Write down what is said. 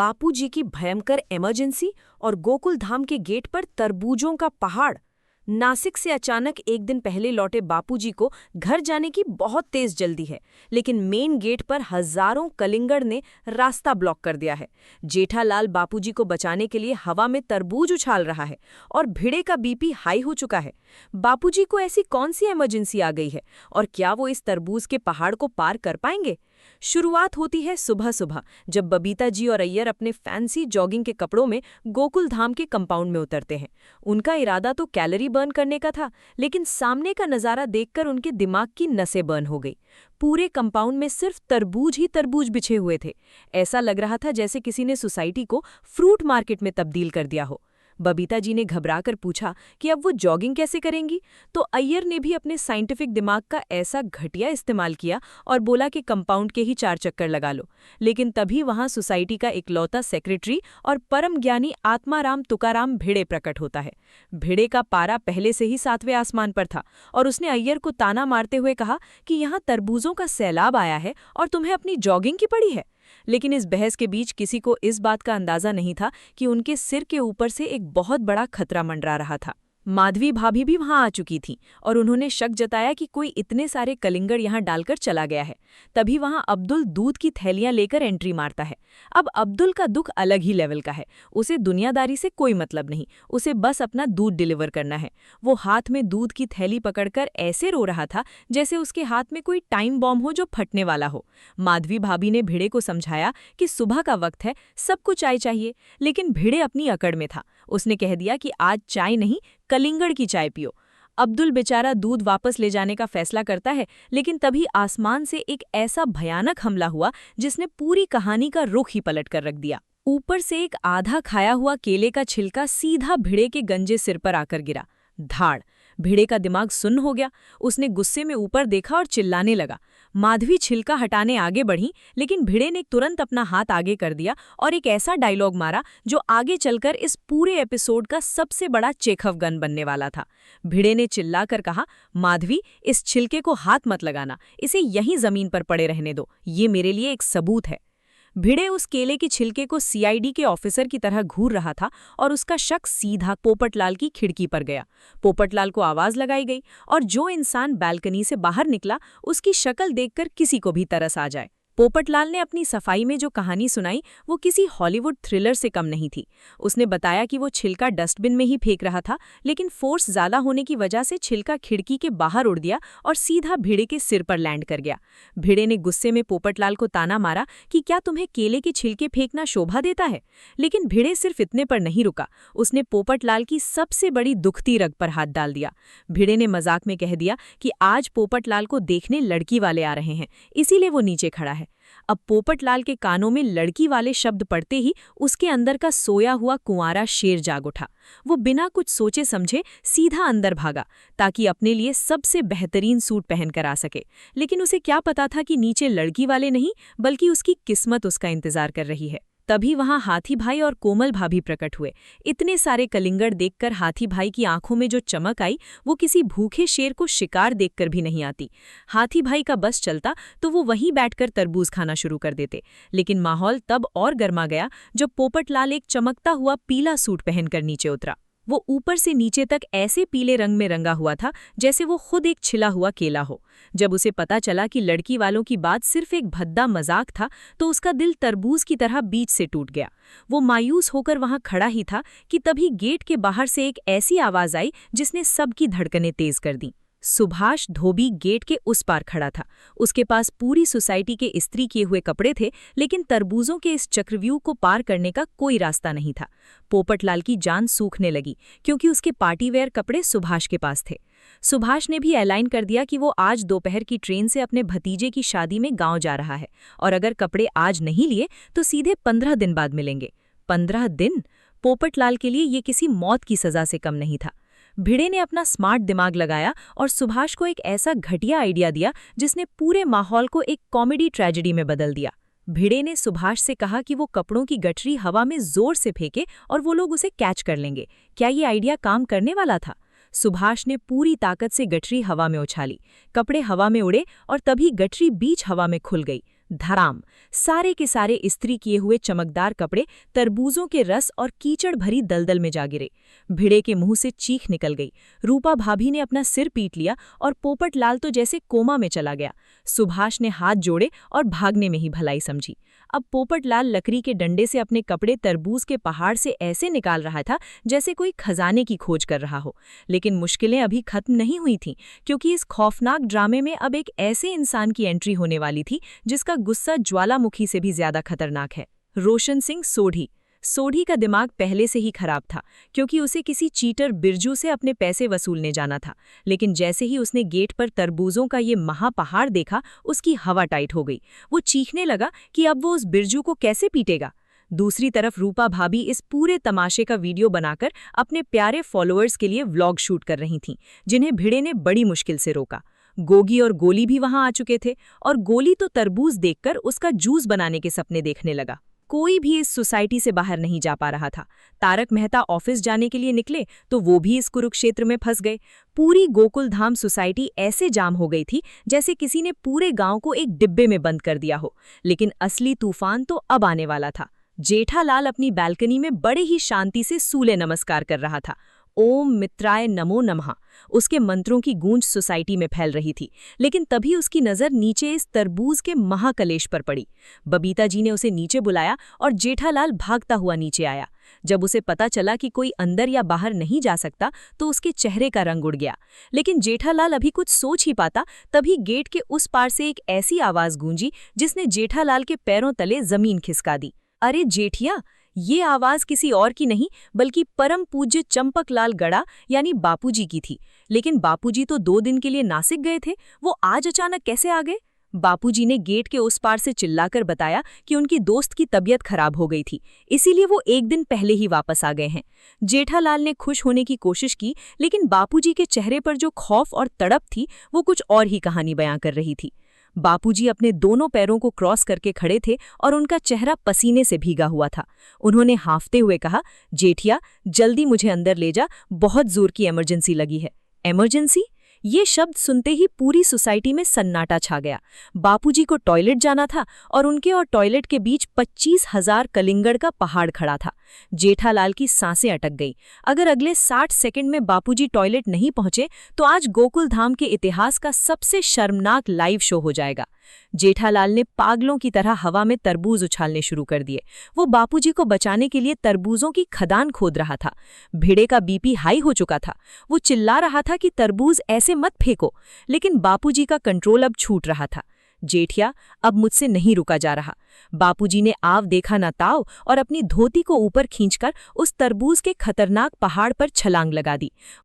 बापूजी की भयंकर इमरजेंसी और गोकुल धाम के गेट पर तरबूजों का पहाड़। नासिक से अचानक एक दिन पहले लौटे बापूजी को घर जाने की बहुत तेज जल्दी है, लेकिन मेन गेट पर हजारों कलिंगड़ ने रास्ता ब्लॉक कर दिया है। जेठालाल बापूजी को बचाने के लिए हवा में तरबूज उछाल रहा है और भिड़े का बीपी हाई हो चुका है। बापूजी को ऐसी कौन सी इमरजेंसी आ गई है और क्या वो इस तरबूज के पहाड़ को पार कर पाएंगे? शुरुआत होती है सुबह सुबह, जब बबीता जी और अय्यर अपने फैंसी जॉगिंग के कपड़ों में गोकुल धाम के कंपाउंड में उतरते हैं। उनका इरादा तो कैलोरी बर्न करने का था, लेकिन सामने का नज़ारा देखकर उनके दिमाग की नसें बर्न हो गई। पूरे कंपाउंड में सिर्फ तरबूज ही तरबूज बिछे हुए थे। ऐसा लग रहा था जैसे किसी ने सोसाइटी को फ्रूट मार्केट में तब्दील कर दिया हो। बबीता जी ने घबराकर पूछा कि अब वो जॉगिंग कैसे करेंगी, तो अय्यर ने भी अपने साइंटिफिक दिमाग का ऐसा घटिया इस्तेमाल किया और बोला कि कंपाउंड के ही 4 चक्कर लगा लो। लेकिन तभी वहां सोसाइटी का इकलौता सेक्रेटरी और परम ज्ञानी आत्माराम तुकाराम भिड़े प्रकट होता है। भिड़े का पारा पहले से ही 7वें आसमान पर था और उसने अय्यर को ताना मारते हुए कहा कि यहाँ तरबूजों का सैलाब आया है और तुम्हें अपनी जॉगिंग की पड़ी है। लेकिन इस बहस के बीच किसी को इस बात का अंदाजा नहीं था कि उनके सिर के ऊपर से एक बहुत बड़ा खतरा मंडरा रहा था। माधवी भाभी भी वहां आ चुकी थी और उन्होंने शक जताया कि कोई इतने सारे कलिंगड़ यहां डालकर चला गया है। तभी वहां अब्दुल दूध की थैलियां लेकर एंट्री मारता है। अब अब्दुल का दुख अलग ही लेवल का है। उसे दुनियादारी से कोई मतलब नहीं, उसे बस अपना दूध डिलीवर करना है। वो हाथ में दूध की थैली पकड़कर ऐसे रो रहा था जैसे उसके हाथ में कोई टाइम बॉम्ब हो जो फटने वाला हो। माधवी भाभी ने भिड़े को समझाया कि सुबह का वक्त है, सबको चाय चाहिए, लेकिन भिड़े अपनी अकड़ में था। उसने कह दिया कि आज चाय नहीं, कलिंगड़ की चाय पियो। अब्दुल बेचारा दूध वापस ले जाने का फैसला करता है, लेकिन तभी आसमान से एक ऐसा भयानक हमला हुआ जिसने पूरी कहानी का रुख ही पलट कर रख दिया। ऊपर से एक आधा खाया हुआ केले का छिलका सीधा भिड़े के गंजे सिर पर आकर गिरा। धाड़! भिड़े का दिमाग सुन्न हो गया। उसने गुस्से में ऊपर देखा और चिल्लाने लगा। माधवी छिलका हटाने आगे बढ़ी, लेकिन भिड़े ने तुरंत अपना हाथ आगे कर दिया और एक ऐसा डायलॉग मारा जो आगे चलकर इस पूरे एपिसोड का सबसे बड़ा चेखव गन बनने वाला था। भिड़े ने चिल्लाकर कहा, माधवी, इस छिलके को हाथ मत लगाना, इसे यहीं जमीन पर पड़े रहने दो, ये मेरे लिए एक सबूत है। भिड़े उस केले के छिलके को सीआईडी के ऑफिसर की तरह घूर रहा था और उसका शक सीधा पोपटलाल की खिड़की पर गया। पोपटलाल को आवाज लगाई गई और जो इंसान बालकनी से बाहर निकला उसकी शक्ल देखकर किसी को भी तरस आ जाए। पोपटलाल ने अपनी सफाई में जो कहानी सुनाई वो किसी हॉलीवुड थ्रिलर से कम नहीं थी। उसने बताया कि वो छिलका डस्टबिन में ही फेंक रहा था, लेकिन फोर्स ज्यादा होने की वजह से छिलका खिड़की के बाहर उड़ दिया और सीधा भिड़े के सिर पर लैंड कर गया। भिड़े ने गुस्से में पोपटलाल को ताना मारा कि क्या तुम्हें केले के छिलके फेंकना शोभा देता है। लेकिन भिड़े सिर्फ इतने पर नहीं रुका, उसने पोपटलाल की सबसे बड़ी दुखती रग पर हाथ डाल दिया। भिड़े ने मजाक में कह दिया कि आज पोपटलाल को देखने लड़की वाले आ रहे हैं, इसीलिए वो नीचे खड़ा है। अब पोपटलाल के कानों में लड़की वाले शब्द पड़ते ही उसके अंदर का सोया हुआ कुंवारा शेर जाग उठा। वो बिना कुछ सोचे समझे सीधा अंदर भागा ताकि अपने लिए सबसे बेहतरीन सूट पहनकर आ सके। लेकिन उसे क्या पता था कि नीचे लड़की वाले नहीं, बल्कि उसकी किस्मत उसका इंतजार कर रही है। तभी वहां हाथी भाई और कोमल भाभी प्रकट हुए। इतने सारे कलिंगड़ देखकर हाथी भाई की आंखों में जो चमक आई वो किसी भूखे शेर को शिकार देखकर भी नहीं आती। हाथी भाई का बस चलता तो वो वहीं बैठकर तरबूज खाना शुरू कर देते, लेकिन माहौल तब और गर्मा गया जब पोपटलाल एक चमकता हुआ पीला सूट पहनकर नीचे उतरा। वो ऊपर से नीचे तक ऐसे पीले रंग में रंगा हुआ था जैसे वो खुद एक छिला हुआ केला हो। जब उसे पता चला कि लड़की वालों की बात सिर्फ एक भद्दा मजाक था तो उसका दिल तरबूज की तरह बीच से टूट गया। वो मायूस होकर वहां खड़ा ही था कि तभी गेट के बाहर से एक ऐसी आवाज आई जिसने सबकी धड़कनें तेज कर दी। सुभाष धोबी गेट के उस पार खड़ा था। उसके पास पूरी सोसाइटी के इस्त्री किए हुए कपड़े थे, लेकिन तरबूजों के इस चक्रव्यूह को पार करने का कोई रास्ता नहीं था। पोपटलाल की जान सूखने लगी क्योंकि उसके पार्टीवेयर कपड़े सुभाष के पास थे। सुभाष ने भी ऐलान कर दिया कि वो आज दोपहर की ट्रेन से अपने भतीजे की शादी में गांव जा रहा है और अगर कपड़े आज नहीं लिए तो सीधे 15 दिन बाद मिलेंगे। 15 दिन? पोपटलाल के लिए ये किसी मौत की सजा से कम नहीं था। भिड़े ने अपना स्मार्ट दिमाग लगाया और सुभाष को एक ऐसा घटिया आइडिया दिया जिसने पूरे माहौल को एक कॉमेडी ट्रेजेडी में बदल दिया। भिड़े ने सुभाष से कहा कि वो कपड़ों की गठरी हवा में जोर से फेंके और वो लोग उसे कैच कर लेंगे। क्या ये आइडिया काम करने वाला था? सुभाष ने पूरी ताकत से गठरी हवा में उछाली, कपड़े हवा में उड़े और तभी गठरी बीच हवा में खुल गई। धड़ाम, सारे के सारे इस्त्री किए हुए चमकदार कपड़े तरबूजों के रस और कीचड़ भरी दलदल में जा गिरे। भिड़े के मुंह से चीख निकल गई। रूपा भाभी ने अपना सिर पीट लिया और पोपटलाल तो जैसे कोमा में चला गया। सुभाष ने हाथ जोड़े और भागने में ही भलाई समझी। अब पोपटलाल लकड़ी के डंडे से अपने कपड़े तरबूज के पहाड़ से ऐसे निकाल रहा था जैसे कोई खजाने की खोज कर रहा हो। लेकिन मुश्किलें अभी खत्म नहीं हुई थीं, क्योंकि इस खौफनाक ड्रामे में अब एक ऐसे इंसान की एंट्री होने वाली थी जिसका गुस्सा ज्वालामुखी से भी ज्यादा खतरनाक है। रोशन सिंह सोढ़ी। सोढ़ी का दिमाग पहले से ही खराब था, क्योंकि उसे किसी चीटर बिरजू से अपने पैसे वसूलने जाना था। लेकिन जैसे ही उसने गेट पर तरबूजों का ये महापहाड़ देखा, उसकी हवा टाइट हो गई। वो चीखने लगा कि अब वो उस बिरजू को कैसे पीटेगा। दूसरी तरफ रूपा भाभी इस पूरे तमाशे का वीडियो बनाकर अपने प्यारे फॉलोअर्स के लिए व्लॉग शूट कर रही थीं, जिन्हें भिड़े ने बड़ी मुश्किल से रोका। गोगी और गोली भी वहां आ चुके थे, और गोली तो तरबूज देखकर उसका जूस बनाने के सपने देखने लगा। कोई भी इस सोसाइटी से बाहर नहीं जा पा रहा था। तारक मेहता ऑफिस जाने के लिए निकले तो वो भी इस कुरुक्षेत्र में फंस गए। पूरी गोकुल धाम सोसाइटी ऐसे जाम हो गई थी जैसे किसी ने पूरे गांव को एक डिब्बे में बंद कर दिया हो। लेकिन असली तूफान तो अब आने वाला था। जेठालाल अपनी बालकनी में बड़े ही शांति से सूर्य नमस्कार कर रहा था। ओम मित्राय नमो नमः उसके मंत्रों की गूंज सोसाइटी में फैल रही थी। लेकिन तभी उसकी नज़र नीचे इस तरबूज के महाकलेश पर पड़ी। बबीता जी ने उसे नीचे बुलाया और जेठालाल भागता हुआ नीचे आया। जब उसे पता चला कि कोई अंदर या बाहर नहीं जा सकता तो उसके चेहरे का रंग उड़ गया। लेकिन जेठालाल अभी कुछ सोच ही पाता, तभी गेट के उस पार से एक ऐसी आवाज़ गूंजी जिसने जेठालाल के पैरों तले जमीन खिसका दी। अरे जेठिया, ये आवाज किसी और की नहीं बल्कि परम पूज्य चंपकलाल गड़ा यानी बापूजी की थी। लेकिन बापूजी तो 2 दिन के लिए नासिक गए थे, वो आज अचानक कैसे आ गए? बापूजी ने गेट के उस पार से चिल्लाकर बताया कि उनकी दोस्त की तबीयत खराब हो गई थी, इसीलिए वो 1 दिन पहले ही वापस आ गए हैं। जेठालाल ने खुश होने की कोशिश की, लेकिन बापूजी के चेहरे पर जो खौफ और तड़प थी वो कुछ और ही कहानी बयां कर रही थी। बापूजी अपने दोनों पैरों को क्रॉस करके खड़े थे और उनका चेहरा पसीने से भीगा हुआ था। उन्होंने हांफते हुए कहा, जेठिया जल्दी मुझे अंदर ले जा, बहुत जोर की इमरजेंसी लगी है। इमरजेंसी? ये शब्द सुनते ही पूरी सोसाइटी में सन्नाटा छा गया। बापूजी को टॉयलेट जाना था और उनके और टॉयलेट के बीच 25,000 कलिंगड़ का पहाड़ खड़ा था। जेठालाल की सांसें अटक गई। अगर अगले 60 सेकंड में बापूजी टॉयलेट नहीं पहुंचे तो आज गोकुल धाम के इतिहास का सबसे शर्मनाक लाइव शो हो जाएगा। जेठालाल ने पागलों की तरह हवा में तरबूज उछालने शुरू कर दिए। वो बापूजी को बचाने के लिए तरबूजों की खदान खोद रहा था। भिड़े का बीपी हाई हो चुका था। वो चिल्ला रहा था कि तरबूज ऐसे मत फेंको, लेकिन बापूजी का कंट्रोल अब छूट रहा था। जेठिया, अब मुझसे नहीं रुका जा रहा। बापूजी ने आव देखा न ताव और अपनी धोती को ऊपर खींचकर उस तरबूज के खतरनाक पहाड़ पर छलांग लगा दी।